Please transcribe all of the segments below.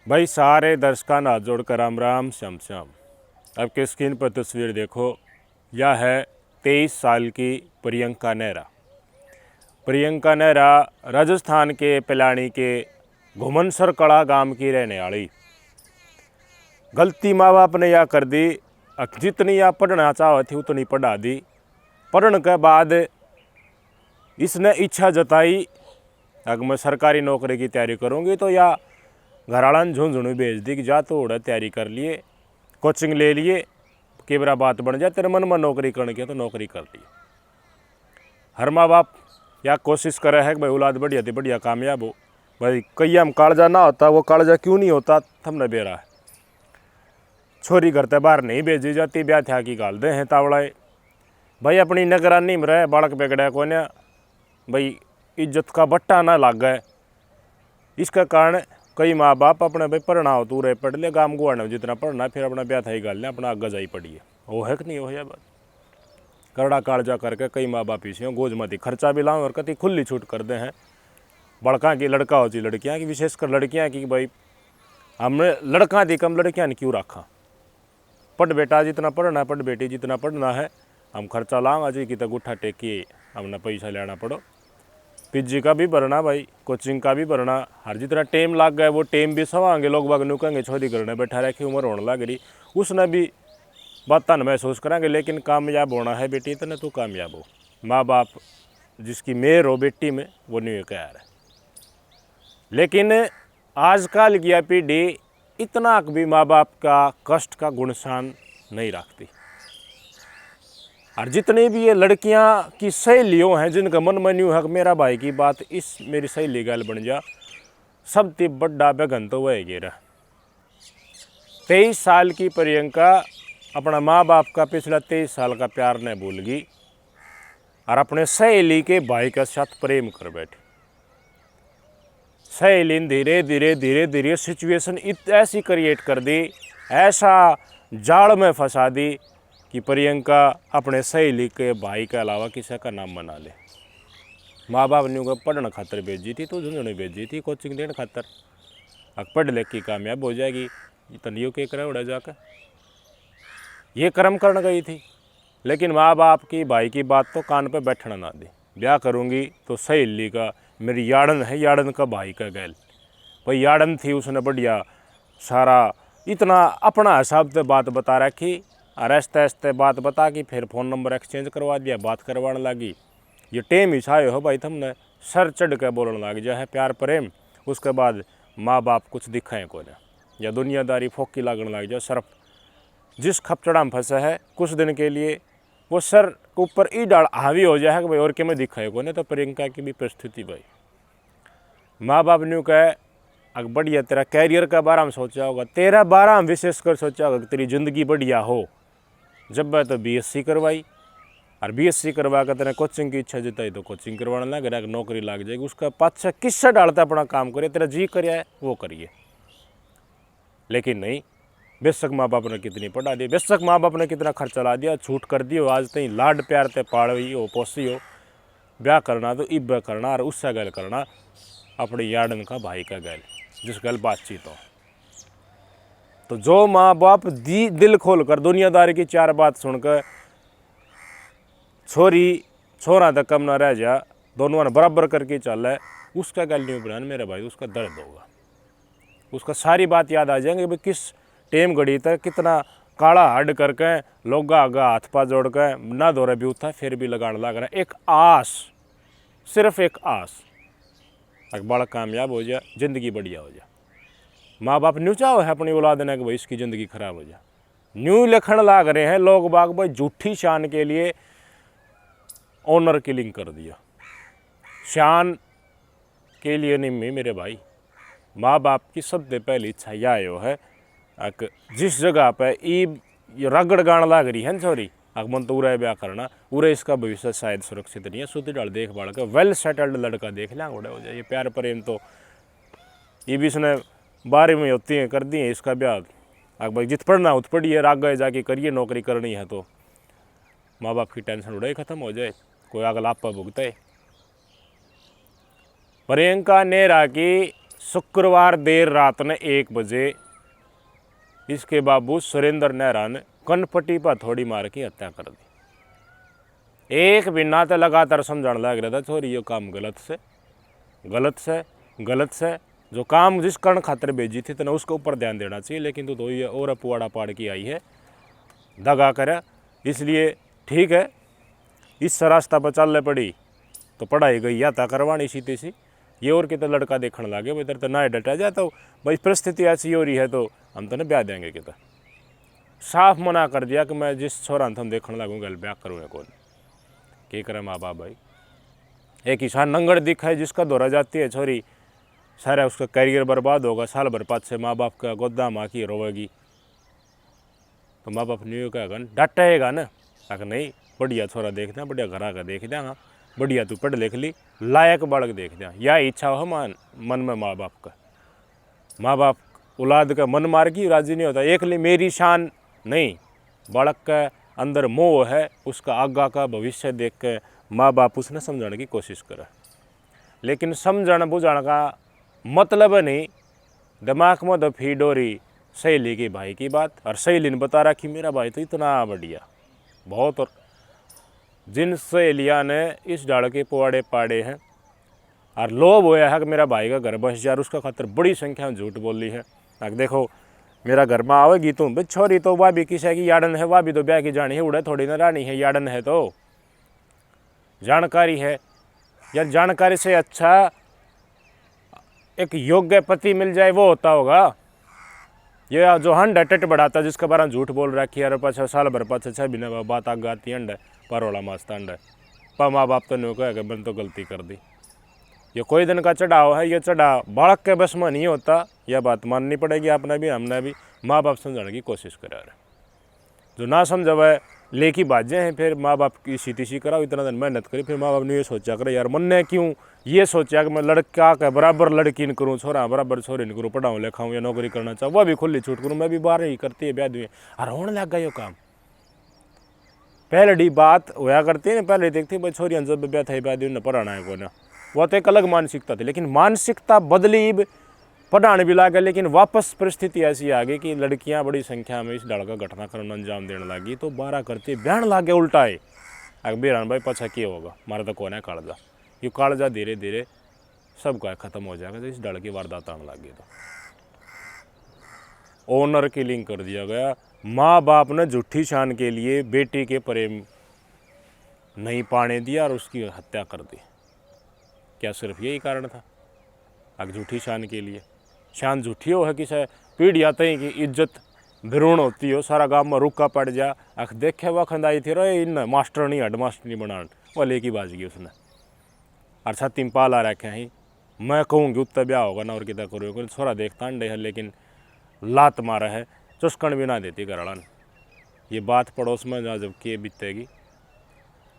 भाई सारे दर्शकों हाथ जोड़कर राम राम श्याम श्याम। अब के स्क्रीन पर तस्वीर देखो, यह है 23 साल की प्रियंका नेहरा। प्रियंका नेहरा राजस्थान के पिलानी के घुमनसर कड़ा गांव की रहने वाली। गलती माँ बाप ने यह कर दी, जितनी यह पढ़ना चाहती थी उतनी पढ़ा दी। पढ़ने के बाद इसने इच्छा जताई अगर मैं सरकारी नौकरी की तैयारी करूँगी, तो या घरवाला ने झुंझुनू भेज दी कि जा तो उड़ा तैयारी कर लिए, कोचिंग ले लिए, कि बरा बात बन जाए, तेरे मन में नौकरी करने की तो नौकरी कर ली। हर माँ बाप या कोशिश करे है कि भाई औलाद बढ़िया थी बढ़िया कामयाब हो। भाई कई हम कालजा ना होता, वो कालजा क्यों नहीं होता थमने बेरा है। छोरी घर ते बाहर नहीं भेजी जाती, ब्याह थया की गाल दे हैं तावड़ाए। भाई अपनी निगरानी में रहे, बालक बिगड़ा को न भाई इज्जत का बट्टा ना लाग गए। इसका कारण कई माँ बाप अपने भाई पढ़ना हो तू रहे पढ़ ले, गाम गुआने में जितना पढ़ना, फिर अपना ब्याह थाई गाल लें, अपना आगे जाई पढ़िए। वो है कि नहीं हो बात। करड़ा कालजा करके कई माँ बाप इसी गोज मती खर्चा भी लाऊं और कति खुली छूट कर दे हैं। बड़का की लड़का होती लड़कियाँ की, विशेषकर लड़कियाँ की, भाई हमने लड़का दी कम लड़कियाँ ने क्यों रखा। पढ़ बेटा जितना पढ़ना है, पढ़ बेटी जितना पढ़ना है, हम खर्चा लाऊंगा जी कि तक उठा टेकी हमने पैसा लेना पड़ो। पीजी का भी भरना, भाई कोचिंग का भी भरना, हर जितना टाइम लग गया वो टाइम भी सवांगे। लोग बाग नुकेंगे छोरी करने बैठा रखी उम्र होने लग रही, उसने भी बात महसूस करांगे। लेकिन कामयाब होना है बेटी इतने तू कामयाब हो। माँ बाप जिसकी मेहर हो बेटी में वो नहीं कह रहा है। लेकिन आजकल की पीढ़ी इतना भी माँ बाप का कष्ट का गुणसान नहीं रखती। और जितनी भी ये लड़कियां की सहेलियों हैं जिनका मन में न्यू है कि मेरा भाई की बात इस मेरी सहेली गल बन जा, सब ती बड़ा बेगन तो वह गिरा। 23 साल की प्रियंका अपना माँ बाप का पिछला 23 साल का प्यार न भूल गई और अपने सहेली के भाई के साथ प्रेम कर बैठी। सहेली ने धीरे धीरे धीरे धीरे सिचुएशन ऐसी क्रिएट कर दी, ऐसा जाल में फंसा दी कि प्रियंका अपने सहेली के भाई के अलावा किसी का नाम बना ले। माँ बाप ने पढ़ने खातर भेजी थी, तो झुंझुनू भेजी थी कोचिंग देने खातर, अब पढ़ ले की कामयाब हो जाएगी। तनियो के करे उड़ा जाकर ये कर्म करने गई थी। लेकिन माँ बाप की भाई की बात तो कान पे बैठना ना दी। ब्याह करूँगी तो सहेली का, मेरी याड़न है, याड़न का भाई का गैल। भाई याड़न थी, उसने बढ़िया सारा इतना अपना हिसाब से बात बता रखी और आस्ते आस्ते बात बता कि फिर फ़ोन नंबर एक्सचेंज करवा दिया, बात करवाने लगी। ये टेम ही छाए हो भाई, तुमने सर चढ़ के बोलने लग जाए प्यार प्रेम। उसके बाद माँ बाप कुछ दिखाएं को ना, या दुनियादारी फोकी लागने लग जाए। सर जिस खपचड़ा में फंसा है कुछ दिन के लिए वो सर के ऊपर ई डाल हावी हो जाए कि भाई और क्या में दिखाए को ना। तो प्रियंका की भी परिस्थिति भाई, माँ बाप ने कहे अगर बढ़िया तेरा कैरियर का बारे में सोचा होगा, तेरा बारे में विशेष कर सोचा होगा कि तेरी ज़िंदगी बढ़िया हो। जब मैं तो बीएससी करवाई और बीएससी करवा कर तेरे कोचिंग की इच्छा जताई तो कोचिंग करवाने लग रहा, नौकरी लग जाएगी। उसका पाछा किससे डालता अपना काम करे, तेरा जी कर है वो करिए। लेकिन नहीं, बेशक माँ बाप ने कितनी पढ़ा दी, बेशक माँ बाप ने कितना खर्चा ला दिया, छूट कर दी हो, आज तक लाड प्यार ते पाड़ी हो पोसी हो। ब्याह करना तो इब करना और उससे गल करना अपने यार्डन का भाई का गल, जिस गल बातचीत हो। तो जो माँ बाप दिल खोल कर दुनियादारी की चार बात सुनकर छोरी छोरा तक कम ना रह जा, दोनों ने बराबर करके चल है, उसका गल नहीं बनान मेरे भाई, उसका दर्द होगा। उसका सारी बात याद आ जाएंगे भाई किस टेम घड़ी तक कितना काला हड करके लोग आगा हाथ पा जोड़ के ना दौरे भी उठा फिर भी लगाने लग रहा। एक आस, सिर्फ एक आस, बड़ा कामयाब हो जाए, ज़िंदगी बढ़िया हो जाए। माँ बाप न्यू चाहो है अपनी औलाद ने कि भाई इसकी ज़िंदगी खराब हो जाए। न्यू लिखण लाग रहे हैं लोग बाग भाई, झूठी शान के लिए ऑनर किलिंग कर दिया। शान के लिए नहीं मेरे भाई, माँ बाप की सबसे पहली इच्छा यह है कि जिस जगह पे ये रगड़ गाण लाग रही है ना छोरी, मन तो उरे ब्याह करना, उरे इसका भविष्य शायद सुरक्षित नहीं है। सुधी डाल देख भाड़ के वेल सेटल्ड लड़का देख लिया उड़े हो जाए। ये प्यार प्रेम तो ये भी इसने 12वीं होती है कर दी है इसका ब्याह। अब भाई जित पढ़ना उत पढ़िए, राग गए जाके करिए, नौकरी करनी है तो माँ बाप की टेंशन उड़े खत्म हो जाए, कोई आग लापा भुगते। प्रियंका नेहरा की शुक्रवार देर रात ने 1 बजे इसके बाबू सुरेंद्र नेहरा ने कनपट्टी पर थोड़ी मार की हत्या कर दी। एक बिना तो लगातार समझाने लग रहा था छोरी ये काम गलत से गलत से गलत से, जो काम जिस कारण खातर भेजी थी तो उसके ऊपर ध्यान देना चाहिए, लेकिन तो ये और पुआड़ा पाड़ की आई है दगा करे। इसलिए ठीक है इस रास्ता पर चलने पड़ी तो पढ़ाई गई या था करवानी सीधी सी। ये और कि तो लड़का देखने लगे भाई इधर तो ना डटा जाए तो भाई परिस्थिति ऐसी हो रही है तो हम तो ना ब्याह देंगे कि तो साफ मना कर दिया कि मैं जिस छोरा हम देखने लगूंगा ब्याह करूँगा कौन क्या करे माँ बाप भाई। एक किसान नंगड़ दिखा है जिसका दौरा जाती है छोरी सारा उसका करियर बर्बाद होगा, साल भर बाद से माँ बाप का गोदाम आकी रोएगी तो माँ बाप नहीं कहेगा डांटेगा ना, अगर नहीं बढ़िया छोरा देख दें बढ़िया घर का देख दें, हाँ बढ़िया तू पढ़ लिख ली लायक बालक देख दें। यह इच्छा हो मन में माँ बाप का। माँ बाप औलाद का मन मार्गी राजी नहीं होता। एक लिए मेरी शान नहीं, बालक का अंदर मोह है, उसका आगा का भविष्य देख के माँ बाप उसने समझाने की कोशिश करे, लेकिन समझाना बुझाने का मतलब नहीं दिमाग में तो फी डोरी सहेली के भाई की बात, और सहेली ने बता रहा कि मेरा भाई तो इतना बढ़िया बहुत, और जिन सहेलियाँ ने इस डाल के पुआड़े पाड़े हैं और लोभ होया है कि मेरा भाई का घर बस यार उसका खातर बड़ी संख्या में झूठ बोल ली है। अब देखो मेरा घर में आवेगी तुम भाई छोरी तो वह भी किसी की याडन है, वह भी तो ब्याह की जानी है, उड़े थोड़ी ना रानी है, याडन है तो जानकारी है यार। जानकारी से अच्छा एक योग्य पति मिल जाए वो होता होगा। ये जो हंड टट बढ़ाता जिसके बारे में झूठ बोल रखी है, पाँच साल भर 5-6 महीने बात आग आती अंड है परोला मास्ता अंड है पर माँ बाप तो नहीं कहेगा मैंने तो गलती कर दी। ये कोई दिन का चढ़ाव है, ये चढ़ाव बालक के बस में नहीं होता, यह बात माननी पड़ेगी आपने भी हमने भी। माँ बाप समझाने की कोशिश करे, जो ना समझावे लेकी बाजें हैं फिर माँ बाप की सीटी कराओ, इतना दिन मेहनत करी फिर माँ बाप ने ये सोचा करे यार मन ने क्यों ये सोचा कि मैं लड़का के बराबर लड़की न करूँ, छोरा बराबर छोरी न करूँ, पढ़ाऊँ लिखाऊँ या नौकरी करना चाहूँ, वह भी खुली छूट करूँ, मैं भी बाहर ही करती है ब्याह दुए और होने लग गया ये काम। पहले बात होया करती है ना, पहले देखती भाई छोरियाँ जब ब्याह थे ब्याह दुए न पढ़ाना है को ना, वह तो एक अलग मानसिकता थी, लेकिन मानसिकता बदली पढ़ाने भी लागे, लेकिन वापस परिस्थिति ऐसी आ गई कि लड़कियां बड़ी संख्या में इस डाल का घटनाक्रम अंजाम देने लगी तो 12 करते बहन लागे उल्टाए। अगर बेरान भाई पछा क्या होगा मारा तो कौन है कालजा, ये कालजा धीरे धीरे सबका खत्म हो जाएगा। तो इस डाल की वारदात आने लगी तो ओनर किलिंग कर दिया गया। माँ बाप ने झूठी शान के लिए बेटी के प्रेम नहीं पाने दिया और उसकी हत्या कर दी। क्या सिर्फ यही कारण था? अगर झूठी शान के लिए, शान झूठी हो है कि पीढ़ी आते ही कि इज्जत भ्रूण होती हो, सारा गांव में रुका पड़ जा अख देखे वह खंदाई थी रे इन मास्टर नहीं हेड मास्टर नहीं बनान वह लेकी बाज गई उसने और छाती में पाला रखे ही। मैं कहूँगी उत्तर ब्याह होगा ना और कितना करो छोरा देखता अंडे है, लेकिन लात मारा है चुस्कण भी ना देती घरड़ा ने। ये बात पड़ोस में जहाँ जब के बीतेगी।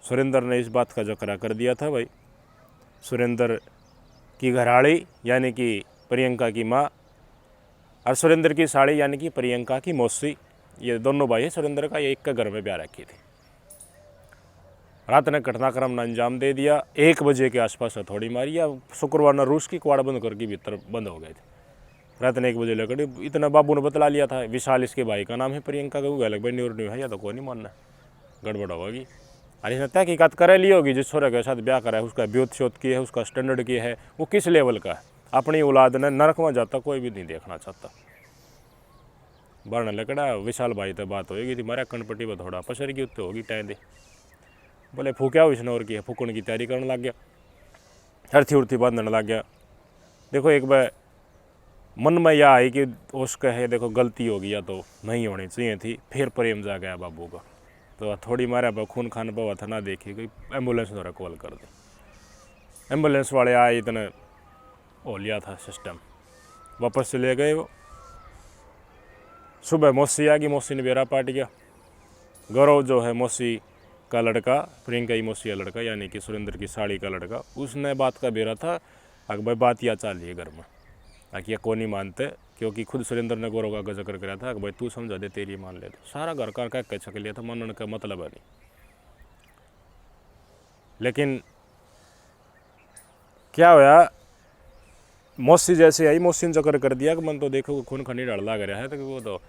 सुरेंद्र ने इस बात का जिक्र कर दिया था भाई, सुरेंद्र की घराड़ी यानी कि प्रियंका की माँ और सुरेंद्र की साड़ी यानी कि प्रियंका की मौसी, ये दोनों भाई सुरेंद्र का ये एक का घर में ब्याह रखी थी। रात ने घटनाक्रम ने अंजाम दे दिया। 1 बजे के आसपास हथौड़ी मारी या शुक्रवार ने रूस की कुआड़ बंद करके भीतर बंद हो गए थे। रात ने 1 बजे लकड़ी इतना बाबू ने बतला लिया था। विशाल इसके भाई का नाम है, प्रियंका का अलग भाई न्यू है या तो कोई नहीं मानना, गड़बड़ होगी। अरे इसने तहकीकात करे ली होगी जिस छोरे के साथ ब्याह करा है, उसका ब्योत शोत की है, उसका स्टैंडर्ड की है, वो किस लेवल का है। अपनी औलाद ने नरक में जाता कोई भी नहीं देखना चाहता। बढ़ने लकड़ा विशाल भाई तो बात होगी थी मारा कनपट्टी पर थोड़ा पसर की उत्ते होगी टाइम दे बोले फूक्या विष्णु और की फूकने की तैयारी करने लग गया, अर्थी उर्थी बांधने लग गया। देखो एक बार मन में यह आई कि उसका है देखो गलती होगी या तो नहीं होनी चाहिए थी, फिर प्रेम जा गया बाबू का तो थोड़ी मारा खून खान पावा था ना देखी गई। एम्बुलेंस द्वारा कॉल कर दी, एम्बुलेंस वाले आए इतने हो लिया था सिस्टम, वापस चले गए। वो सुबह मौसी आ गई, मौसी ने बेरा पाट गया। गौरव जो है मौसी का लड़का, प्रियंका की मौसी का लड़का यानी कि सुरेंद्र की साड़ी का लड़का, उसने बात का बेरा था अगर भाई बात या चल रही है घर में ताकि ये कौन नहीं मानते, क्योंकि खुद सुरेंद्र ने गौरव का जिक्र कराया था कि भाई तू समझा दे तेरी मान ले, तो सारा घर का कह छक लिया था, मानने का मतलब है नहीं। लेकिन क्या होया मौसी जैसे आई, मौसी ने चक्कर कर दिया कि मन तो देखो खून खनी डाल लाग रहा है, तो वो तो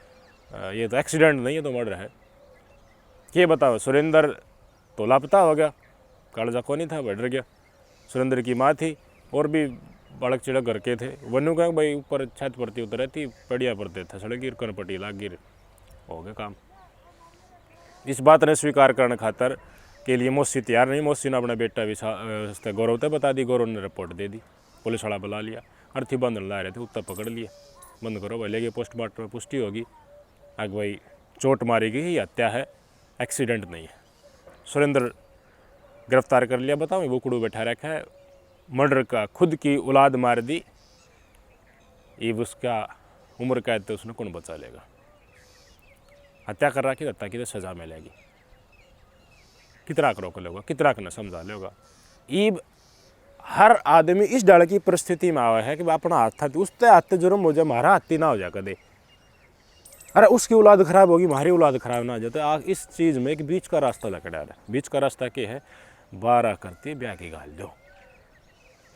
ये तो एक्सीडेंट नहीं है, तो मर्डर है। ये बताओ, सुरेंद्र तो लापता हो गया, कालजा को नहीं था, बढ़ गया। सुरेंद्र की माँ थी और भी बालक चिड़क घर के थे। वनु का भाई ऊपर छत पड़ती उतर रहती, पड़िया पड़ते थे, सड़क गिर कन पटी लाग गिर, हो गया काम। इस बात ने स्वीकार करने खातर के लिए मौसी तैयार नहीं। मौसी ने अपना बेटा भी गौरव तक बता दी, गौरव ने रिपोर्ट दे दी, पुलिस वाला बुला लिया, अर्थी बंधन ला रहे थे, उत्तर पकड़ लिया, बंद करो भाई, ले गए पोस्टमार्टम में, पुष्टि होगी आग भाई चोट मारी गई, ये हत्या है, एक्सीडेंट नहीं है। सुरेंद्र गिरफ्तार कर लिया। बताओ, वो कुड़ू बैठा रखा है, मर्डर का, खुद की औलाद मार दी, ये उसका उम्र कैद तो उसने कौन बचा लेगा। हत्या कर रखी, हत्या की तो सजा मिलेगी, कितना रोक लेगा, कितना न समझा लेगा। ईब हर आदमी इस डर की परिस्थिति में आवा है कि अपना हाथ उससे हाथ जुर्म हो जाए, हमारा हाथी ना हो जाए कदे, अरे उसकी औलाद खराब होगी, हमारी औलाद खराब ना हो जाए। तो इस चीज़ में एक बीच का रास्ता लग रहा है। बीच का रास्ता क्या है? 12 करती ब्याह की गाल दो,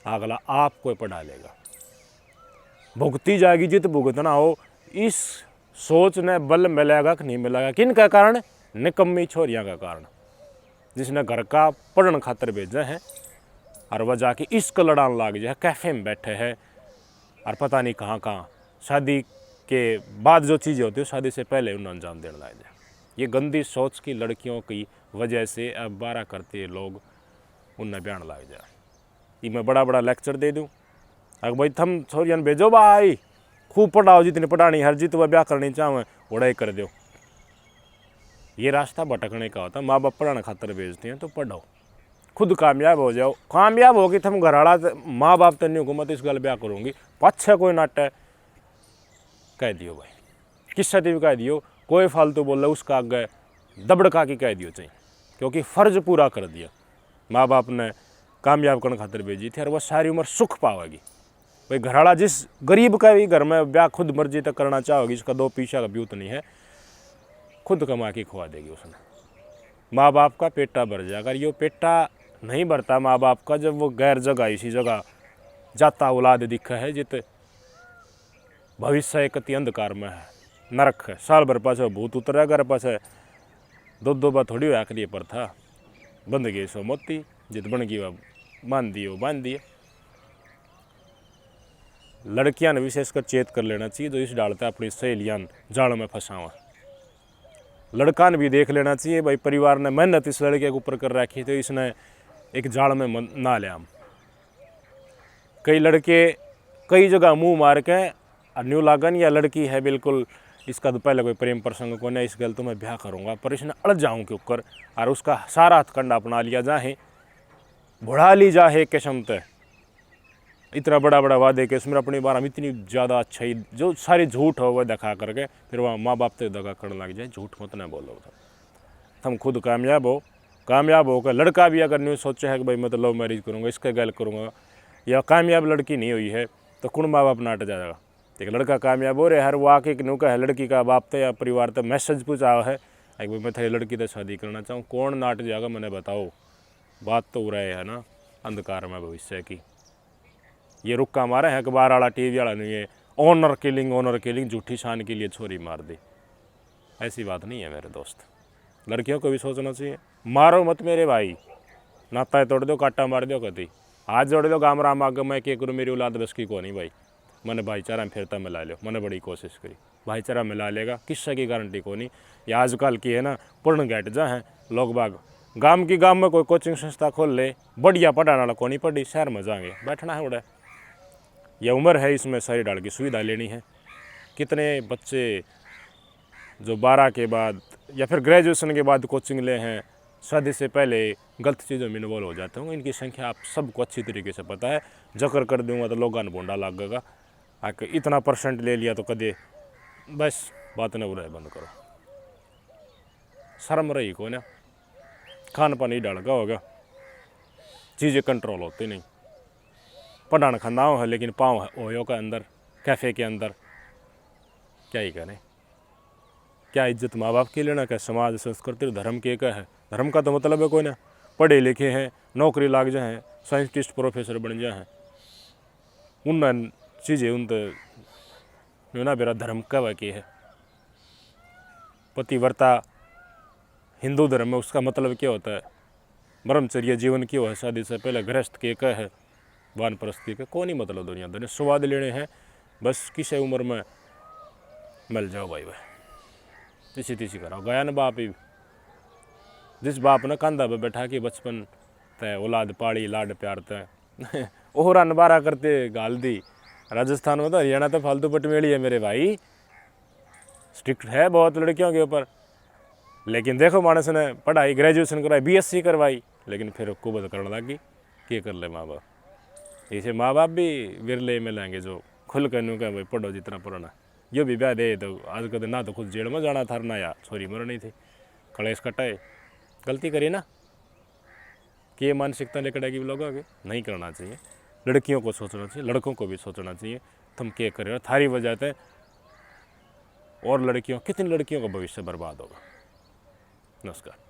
अगला आपको पढ़ा लेगा, भुगती जाएगी जित भुगतना हो। इस सोच ने बल मिलेगा कि नहीं मिलेगा, किन का कारण? निकम्मी छोरियां का कारण, जिसने घर का पढ़न खातर भेजा है और वह जाके इश्क लड़ान लाग जाए, कैफे में बैठे है और पता नहीं कहाँ कहाँ शादी के बाद जो चीज़ें होती है शादी से पहले उन्हें अंजाम देने लग जाए। ये गंदी सोच की लड़कियों की वजह से अब 12 करते लोग उन्हें बयान लग जाए। ये मैं बड़ा बड़ा लेक्चर दे दूँ, अगर भाई थम छोरियन भेजो भाई, खूब पढ़ाओ, जितनी पढ़ानी हर जित वह ब्याह करनी चाहो उड़ाई कर दो। ये रास्ता भटकने का होता है। माँ बाप पढ़ाने खातर भेजते हैं तो पढ़ो, खुद कामयाब हो जाओ। कामयाब होगी थम घराड़ा माँ बाप तो नहीं हुकूमत इस गल ब्याह करूँगी, पाछे कोई नाटा कह दियो भाई, किस्सा भी कह दियो, कोई फालतू बोल रहा उसका आगे दबड़का की कह दियो चाहिए, क्योंकि फ़र्ज पूरा कर दिया। माँ बाप ने कामयाब करने खातर भेजी थी और वह सारी उम्र सुख पावेगी। भाई घराड़ा जिस गरीब का भी घर में ब्याह खुद मर्जी तक करना चाहोगी, इसका दो पीछा का ब्यूत नहीं है, खुद कमा के खुआ देगी उसने। माँ बाप का पेटा भर जाएगा। ये पेटा नहीं भरता माँ बाप का जब वो गैर जगह इसी जगह जाता औलाद दिखा है, जित भविष्य कति अंधकार में है, नरक है। साल भर पास भूत उतरा, घर पास दो बार थोड़ी हुआ करिए पर था, बंद गई सो मोती, जित बन गई वह बांध दिए, वो बांध दिए। लड़कियां ने विशेषकर चेत कर लेना चाहिए जो इस डालता अपनी सहेलियां जाल में फंसावा। लड़का ने भी देख लेना चाहिए भाई, परिवार ने मेहनत इस लड़के के ऊपर कर रखी, तो इसने एक जाल में ना लिया। कई लड़के कई जगह मुंह मार के न्यू लागन या लड़की है बिल्कुल, इसका तो पहले कोई प्रेम प्रसंग को नहीं, इस गल तो मैं ब्याह करूँगा, पर इसने अड़ जाऊँ के ऊपर और उसका सारा हथकंडा अपना लिया जाए, बढ़ा ली जाए किस्म तय, इतना बड़ा बड़ा वादे के इसमें अपनी बार हम इतनी ज़्यादा अच्छाई जो सारी झूठ हो वह दिखा करके फिर वहाँ माँ बाप से दगा करने लग जाए। झूठ मत ना बोलो, तुम खुद कामयाब हो। कामयाब होकर लड़का भी अगर न्यू सोचे है कि भाई मैं तो लव मैरिज करूँगा, इसके गल करूँगा, या कामयाब लड़की नहीं हुई है तो कौन माँ बाप नाट जाएगा। एक लड़का कामयाब हो रहे हर वो आके न्यू का है लड़की का बाप तो या परिवार तो मैसेज पूछा है भाई मैं तेरी लड़की तो शादी करना चाहूँ, कौन नाट जाएगा मैंने बताओ। बात तो हो रहा है ना अंधकार में भविष्य की। ये रुक्का मारा है अखबार वाला टीवी वाला नहीं है, ऑनर किलिंग झूठी शान के लिए छोरी मार दी, ऐसी बात नहीं है मेरे दोस्त। लड़कियों को भी सोचना चाहिए, मारो मत मेरे भाई, नाता तोड़ दो, काटा मार दो, कभी हाथ जोड़ दो, गाम राम आगे मैं क्या करूँ, मेरी औलाद बस की को नहीं भाई। मैंने भाईचारा में फिरता मिला लो, मैंने बड़ी कोशिश करी, भाईचारा मिला लेगा, किस्सा की गारंटी को नहीं। ये आजकल की है ना पूर्ण गैट जा है लोग बाग, गांव में कोई कोचिंग संस्था खोल ले, बढ़िया पढ़ाने वाला को नहीं पढ़ी, शहर में जाएंगे बैठना है उड़ा। यह उम्र है इसमें सारी डाल की सुविधा लेनी है। कितने बच्चे जो 12 के बाद या फिर ग्रेजुएशन के बाद कोचिंग ले हैं, शादी से पहले गलत चीज़ों में इन्वॉल्व हो जाते होंगे। इनकी संख्या आप सबको अच्छी तरीके से पता है, जकर कर दूंगा तो लोगों ने भोंडा लगेगा, आके इतना % ले लिया तो कदे बस बात न बुराई बंद करो। शर्म रही को ना, खान पान ही डाल का होगा, चीज़ें कंट्रोल होती नहीं। पढ़ाना खाना है लेकिन पाँव है ओयो के अंदर, कैफ़े के अंदर, क्या ही करें। क्या इज्जत माँ बाप की लेना, क्या समाज संस्कृति धर्म के का है। धर्म का तो मतलब है कोई ना पढ़े लिखे हैं, नौकरी लाग जाए, साइंटिस्ट प्रोफेसर बन जाए, उन्हें चीज़ें उन तो ना मेरा धर्म का वाक्य है। पतिव्रता हिंदू धर्म में उसका मतलब क्या होता है? ब्रह्मचर्य जीवन क्यों है? शादी से पहले गृहस्थ के क्या है? वानप्रस्थी के कौन ही मतलब दुनिया ने स्वाद लेने हैं बस किसी उम्र में मिल जाओ भाई भाई इसी तीसी कराओ। गया ना बाप ही, जिस बाप ने कंधा पे बैठा के बचपन तय औलाद पाड़ी लाड प्यार तय और अनबारा करते गाल दी। राजस्थान में तो हरियाणा तो फालतू पटमेड़ी है मेरे भाई, स्ट्रिक्ट है बहुत लड़कियों के ऊपर। लेकिन देखो मानस ने पढ़ाई ग्रेजुएशन करवाई बीएससी करवाई लेकिन फिर कुबत करने लगी। क्या कर ले माँ बाप? इसे माँ बाप भी विरले मिलेंगे जो खुल कर नू भाई पढ़ो जितना पढ़ना। यो भी ब्याह दे तो आज कद ना तो खुद जेल में जाना था ना या छोरी मरनी थी। कलेश कटाए गलती करी ना कि ये मानसिकता लेकर आएगी लोगों के नहीं करना चाहिए। लड़कियों को सोचना चाहिए, लड़कों को भी सोचना चाहिए तुम क्या कर रहे हो। थारी वजह से और लड़कियों कितनी लड़कियों का भविष्य बर्बाद होगा। नमस्कार।